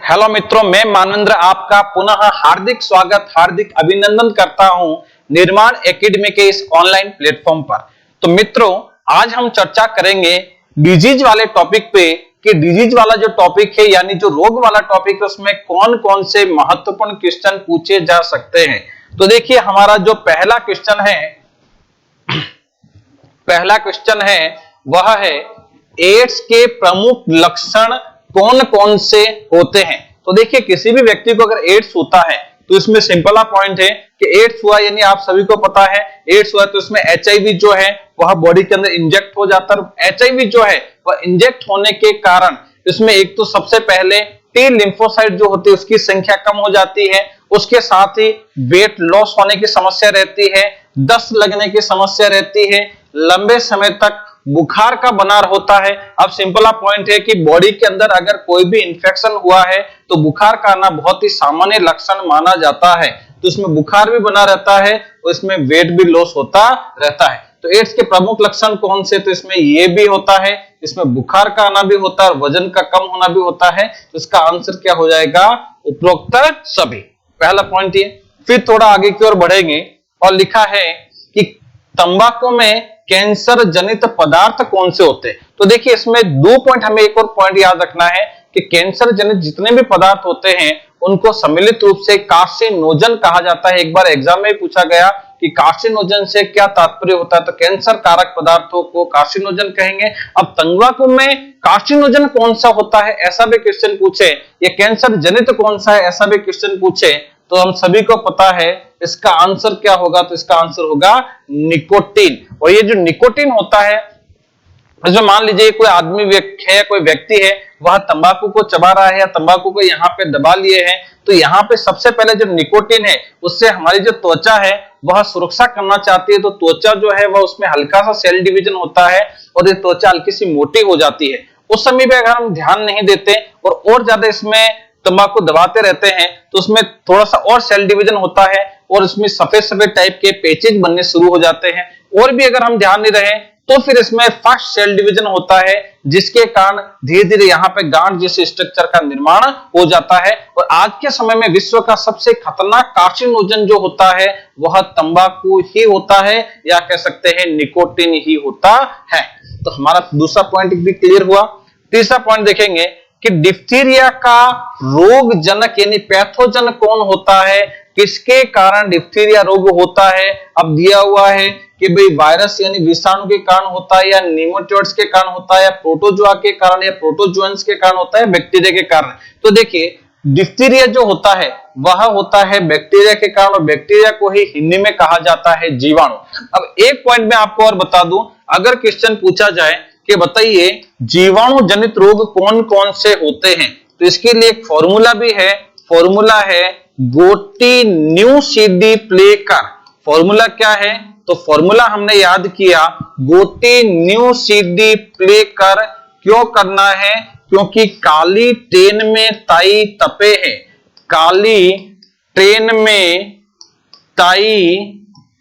Hello मित्रों, मैं मानवेंद्र आपका पुनः हार्दिक स्वागत, हार्दिक अभिनंदन करता हूं निर्माण एकेडमी के इस ऑनलाइन प्लेटफॉर्म पर। तो मित्रों, आज हम चर्चा करेंगे डिजीज वाले टॉपिक पे कि डिजीज वाला जो टॉपिक है यानी जो रोग वाला टॉपिक है उसमें कौन कौन से महत्वपूर्ण क्वेश्चन पूछे जा सकते हैं। तो देखिए, हमारा जो पहला क्वेश्चन है वह है एड्स के प्रमुख लक्षण कौन कौन से होते हैं। तो देखिए, किसी भी व्यक्ति को अगर एड्स होता है तो इसमें सिंपल पॉइंट है कि एड्स हुआ यानी आप सभी को पता है एड्स हुआ तो इसमें एचआईवी जो है वह बॉडी के अंदर इंजेक्ट हो जाता है। एचआईवी जो है वह इंजेक्ट होने के कारण इसमें एक तो सबसे पहले टी लिम्फोसाइट जो होती है उसकी संख्या कम हो जाती है, उसके साथ ही वेट लॉस होने की समस्या रहती है, दस्त लगने की समस्या रहती है, लंबे समय तक बुखार का बनार होता है। अब सिंपल पॉइंट है कि बॉडी के अंदर अगर कोई भी इंफेक्शन हुआ है तो बुखार का आना बहुत ही सामान्य लक्षण माना जाता है। तो इसमें बुखार भी बना रहता है और इसमें वेट भी लॉस होता रहता है। तो एड्स के प्रमुख लक्षण कौन से? तो इसमें ये भी होता है, इसमें बुखार का आना भी होता है और वजन का कम होना भी होता है। तो इसका आंसर क्या हो जाएगा? उपरोक्त सभी। पहला पॉइंट ये। फिर थोड़ा आगे की ओर बढ़ेंगे और लिखा है कि तंबाकू में कैंसर जनित पदार्थ कौन से होते हैं। तो देखिए, इसमें दो पॉइंट, हमें एक और पॉइंट याद रखना है कि कैंसर जनित जितने भी पदार्थ होते हैं उनको सम्मिलित रूप से कार्सिनोजन कहा जाता है। एक बार एग्जाम में पूछा गया कि कार्सिनोजन से क्या तात्पर्य होता है, तो कैंसर कारक पदार्थों को कार्सिनोजन कहेंगे। अब तंबाकू में कार्सिनोजन कौन सा होता है ऐसा भी क्वेश्चन पूछे, या कैंसर जनित कौन सा है ऐसा भी क्वेश्चन पूछे, तो हम सभी को पता है इसका आंसर क्या होगा? तो इसका आंसर होगा निकोटीन। और ये जो निकोटीन होता है, इसमें मान लीजिए कोई आदमी है, कोई व्यक्ति है, वह तंबाकू को चबा रहा है या तंबाकू को यहाँ पे दबा लिए हैं, तो यहाँ पे सबसे पहले जो निकोटीन है उससे हमारी जो त्वचा है वह सुरक्षा करना चाहती है। तो त्वचा जो है वह उसमें हल्का सा सेल डिवीजन होता है और ये त्वचा हल्की सी मोटी हो जाती है। उस समय पे अगर हम ध्यान नहीं देते और ज्यादा इसमें तंबाकू दबाते रहते हैं तो उसमें थोड़ा सा और सेल डिवीजन होता है और उसमें सफेद सफेद टाइप के पेचेज बनने शुरू हो जाते हैं। और भी अगर हम ध्यान नहीं रहे तो फिर इसमें फास्ट सेल डिवीजन होता है, जिसके कारण धीरे धीरे यहाँ पे गांठ जैसे स्ट्रक्चर का निर्माण हो जाता है। और आज के समय में विश्व का सबसे खतरनाक कार्सिनोजन जो होता है वह तंबाकू ही होता है, या कह सकते हैं निकोटीन ही होता है। तो हमारा दूसरा पॉइंट भी क्लियर हुआ। तीसरा पॉइंट देखेंगे कि डिप्थीरिया का रोग जनक यानी पैथोजन कौन होता है, किसके कारण डिप्थीरिया रोग होता है। अब दिया हुआ है कि भाई वायरस यानी विषाणु के कारण होता है, या निमोटोड्स के कारण होता है, या प्रोटोजोआ के कारण, या प्रोटोजोअन्स के कारण होता है, बैक्टीरिया के कारण। तो देखिए, डिप्थीरिया जो होता है वह होता है बैक्टीरिया के कारण, और बैक्टीरिया को ही हिंदी में कहा जाता है जीवाणु। अब एक पॉइंट में आपको और बता दूं, अगर क्वेश्चन पूछा जाए कि बताइए जीवाणु जनित रोग कौन कौन से होते हैं, तो इसके लिए एक फॉर्मूला भी है। फॉर्मूला है गोटिन्यूसिडिप्लेकर। फॉर्मूला क्या है? तो फॉर्मूला हमने याद किया, गोटिन्यूसिडिप्लेकर क्यों करना है? क्योंकि काली ट्रेन में ताई तपे है। काली ट्रेन में ताई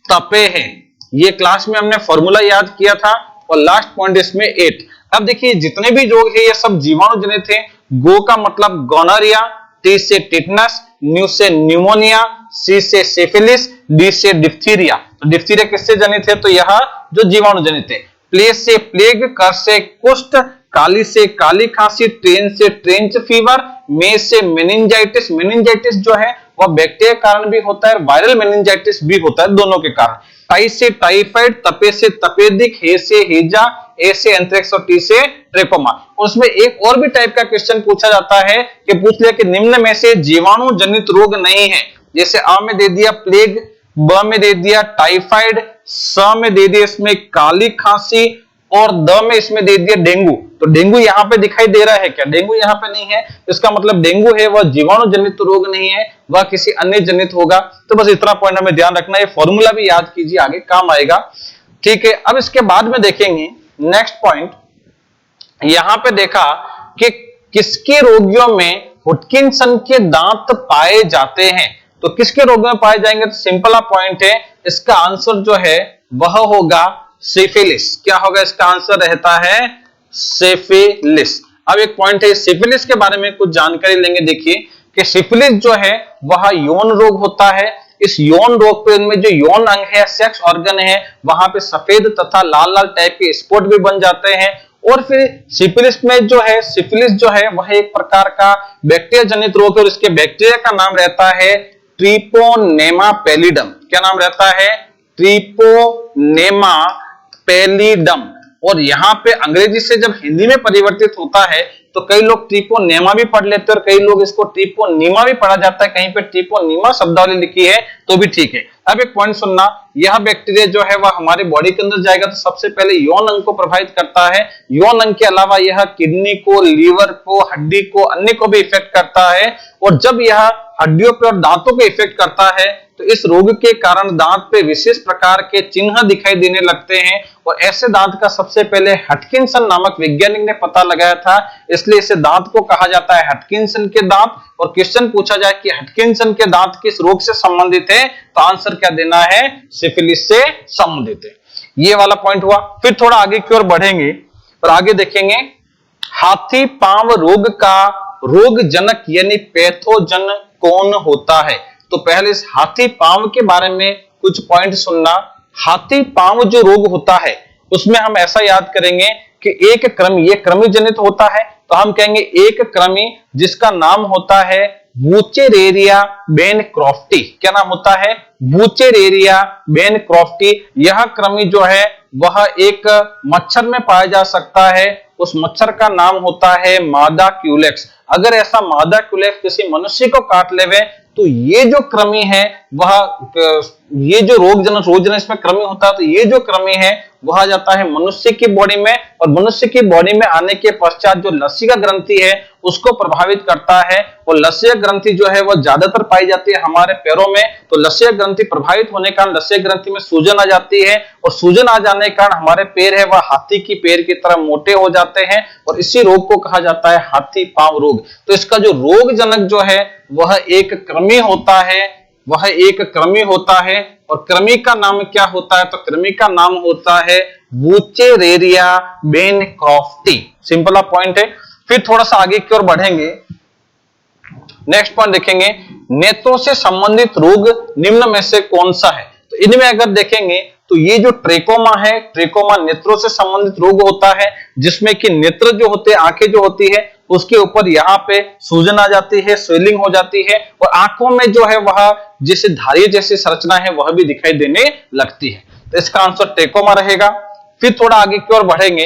तपे है, ये क्लास में हमने फॉर्मूला याद किया था। और लास्ट पॉइंट इसमें 8। अब देखिए, जितने भी रोग है ये सब जीवाणु जनित है। गो का मतलब गोनोरिया, टी से टिटनस, न्यू से न्यूमोनिया, सी से सिफिलिस, डी से डिप्थीरिया। तो डिप्थीरिया किससे जनित है? तो यह जो जीवाणु जनित है। प्लेग से प्लेग, कर से कुष्ठ, काली से काली खांसी, ट्रेन से ट्रेंच फीवर, में से मेनिंजाइटिस। मेनिंजाइटिस जो है वह बैक्टीरिया के कारण भी होता है, वायरल मेनिंजाइटिस भी होता है, दोनों के कारण। टाई से टाइफाइड, तपे से तपेदिक, हे से हेजा, ए से एंथ्रेक्स और टी से ट्रेकोमा। उसमें एक और भी टाइप का क्वेश्चन पूछा जाता है कि पूछ लिया कि निम्न में से जीवाणु जनित रोग नहीं है। जैसे आ में दे दिया प्लेग, ब में दे दिया टाइफाइड, स में दे दिया इसमें काली खांसी, और द में इसमें दे दिया डेंगू। तो डेंगू यहाँ पे दिखाई दे रहा है क्या? डेंगू यहाँ पे नहीं है। इसका मतलब डेंगू है वह जीवाणु जनित रोग नहीं है, वह किसी अन्य जनित होगा। तो बस इतना पॉइंट हमें ध्यान रखना है। फॉर्मूला भी याद कीजिए, आगे काम आएगा। ठीक है, अब इसके बाद में देखेंगे नेक्स्ट पॉइंट। यहां पे देखा कि किसके रोगियों में हुडकिंसन के दांत पाए जाते हैं। तो किसके रोग में पाए जाएंगे? तो सिंपल पॉइंट है, इसका आंसर जो है वह होगा सिफिलिस। क्या होगा? इसका आंसर रहता है सिफिलिस। अब एक पॉइंट है सिफिलिस के बारे में कुछ जानकारी लेंगे। देखिए कि सिफिलिस जो है वह यौन रोग होता है। इस यौन रोग पे इनमें जो यौन अंग है, सेक्स ऑर्गन है, वहां पे सफेद तथा लाल लाल टाइप के स्पॉट भी बन जाते हैं। और फिर सिफिलिस में जो है, सिफिलिस जो है वह एक प्रकार का बैक्टीरिया जनित रोग है और इसके बैक्टीरिया का नाम रहता है ट्रिपोनेमा पैलिडम। क्या नाम रहता है? Treponema pallidum. और यहाँ पे अंग्रेजी से जब हिंदी में परिवर्तित होता है तो कई लोग ट्रिपोनेमा भी पढ़ लेते हैं और कई लोग इसको ट्रिपोनीमा भी पढ़ा जाता है। कहीं पे ट्रिपोनीमा शब्दावली लिखी है तो भी ठीक है। अब एक पॉइंट सुनना, यह बैक्टीरिया जो है वह हमारे बॉडी के अंदर जाएगा तो सबसे पहले यौन अंग को प्रभावित करता है। यौन अंग के अलावा यह किडनी को, लीवर को, हड्डी को, अन्य को भी इफेक्ट करता है। और जब यह हड्डियों पे और दांतों को इफेक्ट करता है तो इस रोग के कारण दांत पे विशेष प्रकार के चिन्ह दिखाई देने लगते हैं। और ऐसे दांत का सबसे पहले हटकिंसन नामक वैज्ञानिक ने पता लगाया था, इसलिए इसे दांत को कहा जाता है हटकिंसन के दांत। और क्वेश्चन पूछा जाए कि हटकिंसन के दांत किस रोग से संबंधित है, तो आंसर क्या देना है? सिफिलिस से संबंधित है। ये वाला पॉइंट हुआ। फिर थोड़ा आगे की ओर बढ़ेंगे और आगे देखेंगे हाथी पांव रोग का रोग जनक यानी पैथोजन कौन होता है। तो पहले इस हाथी पांव के बारे में कुछ पॉइंट सुनना। हाथी पांव जो रोग होता है उसमें हम ऐसा याद करेंगे कि एक कृमि, ये कृमि जनित होता है, तो हम कहेंगे एक कृमि जिसका नाम होता है वुचेरेरिया बेनक्रॉफ्टी। क्या नाम होता है? वुचेरेरिया बेनक्रॉफ्टी। यह कृमि जो है वह एक मच्छर में पाया जा सकता है। उस मच्छर का नाम होता है मादा क्यूलेक्स। अगर ऐसा मादा क्यूलेक्स किसी मनुष्य को काट लेवे तो ये जो कृमि है वह, ये जो रोग जनक इसमें कृमि होता है, तो ये जो कृमि है वह आ जाता है मनुष्य की बॉडी में। और मनुष्य की बॉडी में आने के पश्चात जो लसिका ग्रंथि है उसको प्रभावित करता है। और लसिका ग्रंथि जो है वह ज्यादातर पाई जाती है हमारे पैरों में। तो लसिका ग्रंथि प्रभावित होने के कारण लसिका ग्रंथि में सूजन आ जाती है और सूजन आ जाने के कारण हमारे पैर है वह हाथी की पैर की तरह मोटे हो जाते हैं और इसी रोग को कहा जाता है हाथी पांव रोग। तो इसका जो रोग जनक जो है वह एक कृमि होता है, वह एक कृमि होता है। और कृमि का नाम क्या होता है? तो कृमि का नाम होता है वुचेरेरिया बेनक्रॉफ्टी। सिंपल आ पॉइंट है। फिर थोड़ा सा आगे की ओर बढ़ेंगे, नेक्स्ट पॉइंट देखेंगे नेत्रों से संबंधित रोग निम्न में से कौन सा है। तो इनमें अगर देखेंगे तो ये जो ट्रेकोमा है, ट्रेकोमा नेत्रों से संबंधित रोग होता है जिसमें कि नेत्र जो होते हैं, आंखें जो होती है उसके ऊपर यहाँ पे सूजन आ जाती है, स्वेलिंग हो जाती है और आंखों में जो है वह जैसे धारियों जैसी संरचना है वह भी दिखाई देने लगती है। तो इसका आंसर ट्रेकोमा रहेगा। फिर थोड़ा आगे की ओर बढ़ेंगे,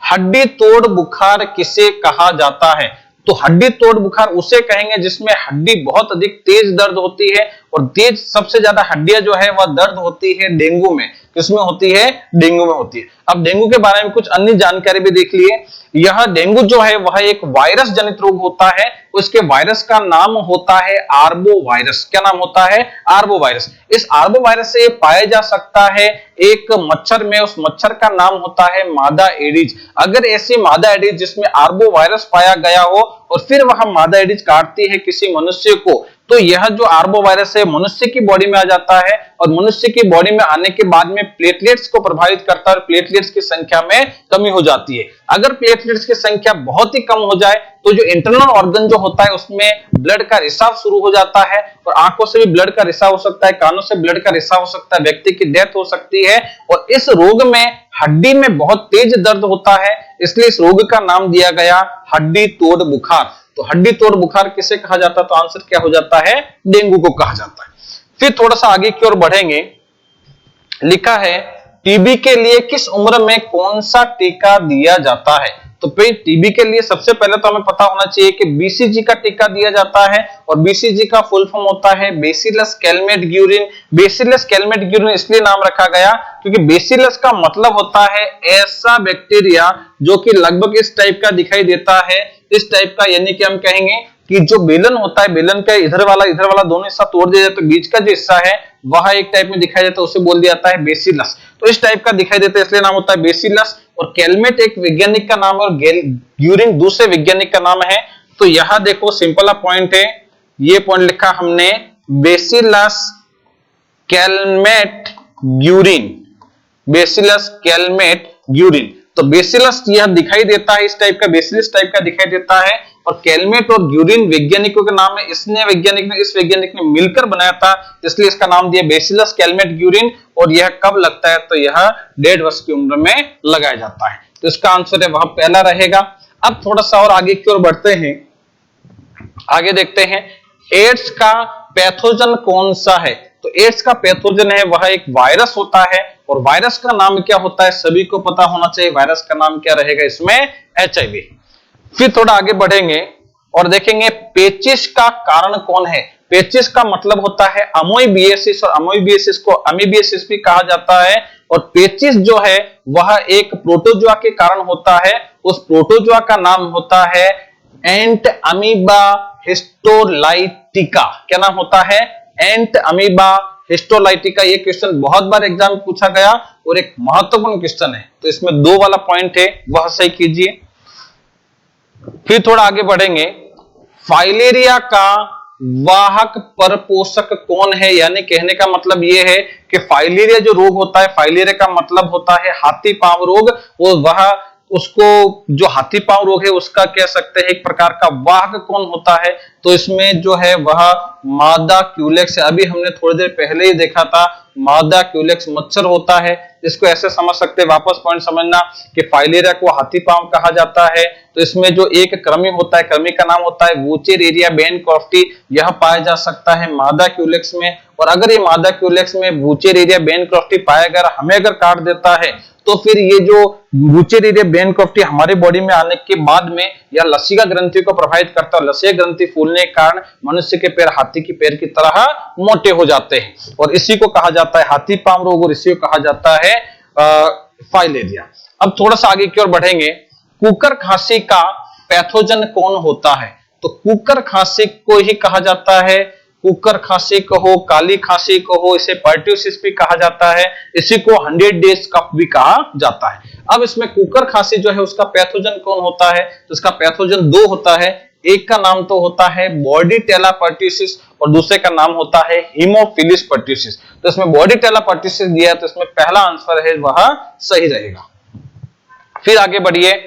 हड्डी तोड़ बुखार किसे कहा जाता है। तो हड्डी तोड़ बुखार उसे कहेंगे जिसमें हड्डी बहुत अधिक तेज दर्द होती है। और तेज सबसे ज्यादा हड्डियां जो है वह दर्द होती है डेंगू में। किसमें होती है? डेंगू में होती है। अब डेंगू के बारे में कुछ अन्य जानकारी भी देख लिए। यह डेंगू जो है वह एक वायरस जनित रोग होता है। उसके वायरस का नाम होता है आर्बो वायरस। क्या नाम होता है? Arbo virus. इस आर्बो वायरस से पाया जा सकता है एक मच्छर में, उस मच्छर का नाम होता है मादा एडिज। अगर ऐसी मादा एडिज जिसमें आर्बो वायरस पाया गया हो और फिर वह मादा एडिज काटती है किसी मनुष्य को, तो यह जो आर्बो वायरस है मनुष्य की बॉडी में आ जाता है और मनुष्य की बॉडी में आने के बाद में प्लेटलेट्स को प्रभावित करता है और प्लेटलेट्स की संख्या में कमी हो जाती है। अगर प्लेटलेट्स की संख्या बहुत ही कम हो जाए तो जो इंटरनल ऑर्गन जो होता है उसमें ब्लड का रिसाव शुरू हो जाता है और आंखों से भी ब्लड का रिसाव हो सकता है, कानों से ब्लड का रिसाव हो सकता है, व्यक्ति की डेथ हो सकती है। और इस रोग में हड्डी में बहुत तेज दर्द होता है, इसलिए इस रोग का नाम दिया गया हड्डी तोड़ बुखार। तो हड्डी तोड़ बुखार किसे कहा जाता है? तो आंसर क्या हो जाता है? डेंगू को कहा जाता है। फिर थोड़ा सा आगे की ओर बढ़ेंगे, लिखा है टीबी के लिए किस उम्र में कौन सा टीका दिया जाता है। तो फिर टीबी के लिए सबसे पहले तो हमें पता होना चाहिए कि बीसीजी का टीका दिया जाता है और बीसीजी का फुल फॉर्म होता है bacillus Calmette Guérin. Bacillus Calmette Guérin इसलिए नाम रखा गया क्योंकि बेसिलस का मतलब होता है ऐसा बैक्टीरिया जो कि लगभग इस टाइप का दिखाई देता है, इस टाइप का, यानी कि हम कहेंगे कि जो बेलन होता है, बेलन का इधर वाला दोनों हिस्सा तोड़ दिया जाए तो बीच का जो हिस्सा है वह एक टाइप में दिखाई देता है, उसे बोल दिया जाता है बेसिलस। तो इस टाइप का दिखाई देता है इसलिए नाम होता है बेसिलस। और कैलमेट एक वैज्ञानिक का नाम है और ग्यूरिन दूसरे वैज्ञानिक का नाम है। तो यहां देखो सिंपल पॉइंट है, ये पॉइंट लिखा हमने bacillus Calmette Guérin, bacillus Calmette Guérin. तो बेसिलस यह दिखाई देता है, इस टाइप का बेसिलस टाइप का दिखाई देता है। और कैलमेट और ग्यूरिन वैज्ञानिकों के नाम है, इसने वैज्ञानिक ने इस वैज्ञानिक ने मिलकर बनाया था, इसलिए इसका नाम दिया बेसिलस कैलमेट ग्यूरिन। और यह कब लगता है, तो यह 1.5 वर्ष की उम्र में लगाया जाता है। तो इसका आंसर है वह पहला रहेगा। अब थोड़ा सा और आगे की ओर बढ़ते हैं, आगे देखते हैं एड्स का पैथोजन कौन सा है। तो एड्स का पैथोजन है वह एक वायरस होता है, और वायरस का नाम क्या होता है सभी को पता होना चाहिए, वायरस का नाम क्या रहेगा इसमें, HIV। फिर थोड़ा आगे बढ़ेंगे और देखेंगे पेचिश का कारण कौन है। पेचिश का मतलब होता है अमोइबिएसिस, और अमोइबिएसिस को अमीबिएसिस भी कहा जाता है। और पेचिश जो है वह एक प्रोटोजुआ के कारण होता है, उस प्रोटोजुआ का नाम होता है एंट अमीबा हिस्टोलाइटिका। क्या नाम होता है, एंट अमीबा हिस्टोलाइटिका। ये क्वेश्चन बहुत बार एग्जाम में पूछा गया और एक महत्वपूर्ण क्वेश्चन है, तो इसमें 2 वाला पॉइंट है वह सही कीजिए। फिर थोड़ा आगे बढ़ेंगे, फाइलेरिया का वाहक परपोषक कौन है, यानी कहने का मतलब यह है कि फाइलेरिया जो रोग होता है, फाइलेरिया का मतलब होता है हाथी पांव रोग, और वह उसको जो हाथी पांव रोग है उसका कह सकते हैं एक प्रकार का वाहक कौन होता है, तो इसमें जो है वह मादा क्यूलेक्स है। अभी हमने थोड़ी देर पहले ही देखा था, मादा क्यूलेक्स मच्छर होता है। इसको ऐसे समझ सकते हैं, वापस पॉइंट समझना कि फाइलेरिया को हाथी पांव कहा जाता है। तो इसमें जो एक कृमि होता है, कृमि का नाम होता है वुचेरेरिया बेनक्रॉफ्टी, यह पाया जा सकता है मादा क्यूलेक्स में। और अगर ये मादा क्यूलेक्स में वुचेरेरिया बेनक्रॉफ्टी पाया गया, हमें अगर काट देता है, तो फिर ये जो वुचेरेरिया बेनक्रॉफ्टी हमारे बॉडी में आने के बाद में यह लसिका ग्रंथि को प्रभावित करता है। लसिका ग्रंथि फूलने के कारण मनुष्य के पैर हाथी के पैर की तरह मोटे हो जाते हैं, और इसी को कहा जाता है हाथी पांव रोग, और इसी को कहा जाता है फाइलेरिया। अब थोड़ा सा आगे की ओर बढ़ेंगे, कुकर खांसी का पैथोजन कौन होता है। तो कुकर खांसी को ही कहा जाता है, कुकर खांसी कहो, काली खांसी कहो, इसे पर्ट्यूसिस भी कहा जाता है, इसी को 100 डेज कफ भी कहा जाता है। अब इसमें कुकर खांसी जो है उसका पैथोजन कौन होता है, तो इसका पैथोजन 2 होता है। एक का नाम तो होता है बॉर्डीटेला पर्ट्यूसिस, और दूसरे का नाम होता है हीमोफिलिस पर्ट्यूसिस। तो इसमें बॉर्डीटेला पर्ट्यूसिस दिया है, तो इसमें पहला आंसर है वह सही रहेगा। फिर आगे बढ़िए,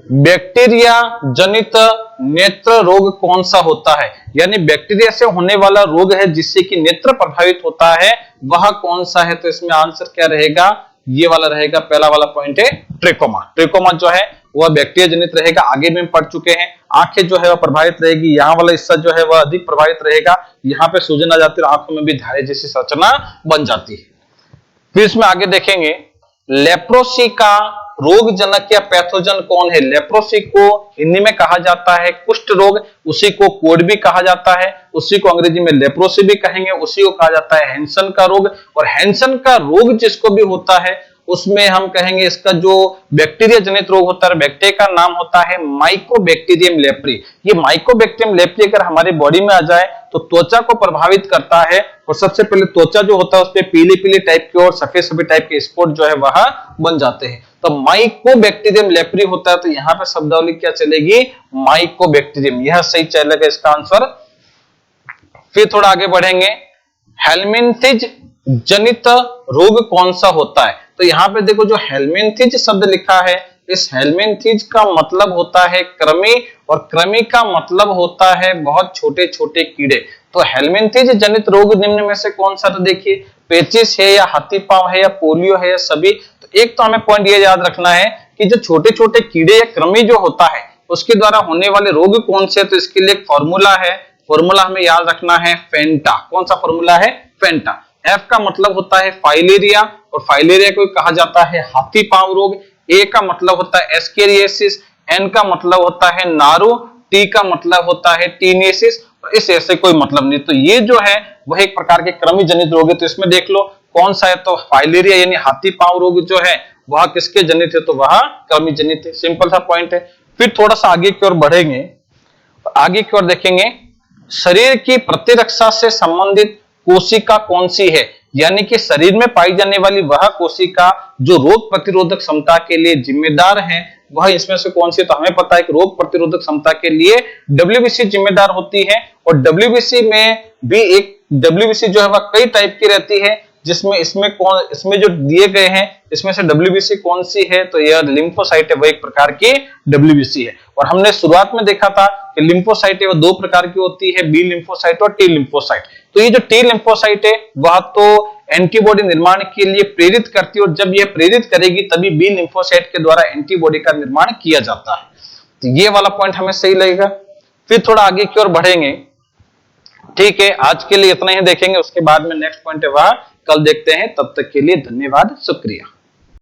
बैक्टीरिया जनित नेत्र रोग कौन सा होता है, यानी बैक्टीरिया से होने वाला रोग है जिससे कि नेत्र प्रभावित होता है, वह कौन सा है। तो इसमें आंसर क्या रहेगा, ये वाला रहेगा, पहला वाला पॉइंट है ट्रिकोमा। ट्रिकोमा जो है वह बैक्टीरिया जनित रहेगा, आगे भी पढ़ चुके हैं। आंखें जो है वह प्रभावित रहेगी, यहाँ वाला हिस्सा जो है वह अधिक प्रभावित रहेगा, यहाँ पे सूजन आ जाती है, आंखों में भी धारे जैसी संरचना बन जाती है। फिर इसमें आगे देखेंगे, लेप्रोसी का रोग जनक या पैथोजन कौन है। लेप्रोसी को हिंदी में कहा जाता है कुष्ठ रोग, उसी को कोड भी कहा जाता है, उसी को अंग्रेजी में लेप्रोसी भी कहेंगे, उसी को कहा जाता है हैंसन का रोग। और हैंसन का रोग जिसको भी होता है उसमें हम कहेंगे इसका जो बैक्टीरिया जनित रोग होता है, बैक्टीरिया का नाम होता है माइकोबैक्टीरियम लेप्री। ये माइकोबैक्टीरियम लेप्री अगर हमारे बॉडी में आ जाए तो त्वचा को प्रभावित करता है, और सबसे पहले त्वचा जो होता है उस पे पीले पीले टाइप के और सफेद सफेद टाइप के स्पॉट जो है वह बन जाते हैं। तो माइकोबैक्टीरियम लेप्री होता है, तो यहाँ पे शब्दावली क्या चलेगी, माइकोबैक्टीरियम, यह सही चलेगा इसका आंसर। फिर थोड़ा आगे बढ़ेंगे, हेलमिंथिज जनित रोग कौन सा होता है। तो यहाँ पे देखो जो हेलमिंथिज शब्द लिखा है, इस हेलमिंथिज का मतलब होता है कृमि, और कृमि का मतलब होता है बहुत छोटे छोटे कीड़े। तो हेलमिंथिज जनित रोग निम्न में से कौन सा, तो देखिए पेचिस है या हाथी पांव है या पोलियो है या सभी। तो एक तो हमें पॉइंट ये याद रखना है कि जो छोटे छोटे कीड़े या कृमि जो होता है उसके द्वारा होने वाले रोग कौन से, तो इसके लिए एक फॉर्मूला है, फॉर्मूला हमें याद रखना है फेंटा। कौन सा फॉर्मूला है, फेंटा। एफ का मतलब होता है फाइलेरिया, और फाइलेरिया को कहा जाता है हाथी पांव रोग। ए का मतलब होता है एस्केरियासिस, एन का मतलब होता है नारो, टी का मतलब होता है टीनेसिस, और इस ऐसे कोई मतलब नहीं। तो ये जो है वह एक प्रकार के कृमि जनित रोग है। तो इसमें देख लो कौन सा है, तो फाइलेरिया यानी हाथी पांव रोग जो है वह किसके जनित है, तो वह कृमि जनित है। सिंपल सा पॉइंट है। फिर थोड़ा सा आगे की ओर बढ़ेंगे, आगे की ओर देखेंगे, शरीर की प्रतिरक्षा से संबंधित कोशिका कौन सी है, यानी कि शरीर में पाई जाने वाली वह कोशिका जो रोग प्रतिरोधक क्षमता के लिए जिम्मेदार है, वह इसमें से कौन सी है। तो हमें पता है कि रोग प्रतिरोधक क्षमता के लिए डब्ल्यूबीसी जिम्मेदार होती है, और डब्ल्यूबीसी में भी एक डब्ल्यूबीसी जो है वह कई टाइप की रहती है। जिसमें इसमें जो दिए गए हैं इसमें से WBC कौन सी है, तो यह लिम्फोसाइट है, वो एक प्रकार की WBC है। और हमने शुरुआत में देखा था कि लिम्फोसाइट है वो दो प्रकार की होती है, बी लिम्फोसाइट और टी लिम्फोसाइट। तो ये जो टी लिम्फोसाइट है वह तो एंटीबॉडी निर्माण के लिए प्रेरित करती है, और जब यह प्रेरित करेगी तभी बी लिम्फोसाइट के द्वारा एंटीबॉडी का निर्माण किया जाता है। तो ये वाला पॉइंट हमें सही लगेगा। फिर थोड़ा आगे की ओर बढ़ेंगे। ठीक है, आज के लिए इतना ही देखेंगे, उसके बाद में नेक्स्ट पॉइंट है वह कल देखते हैं। तब तक के लिए धन्यवाद, शुक्रिया।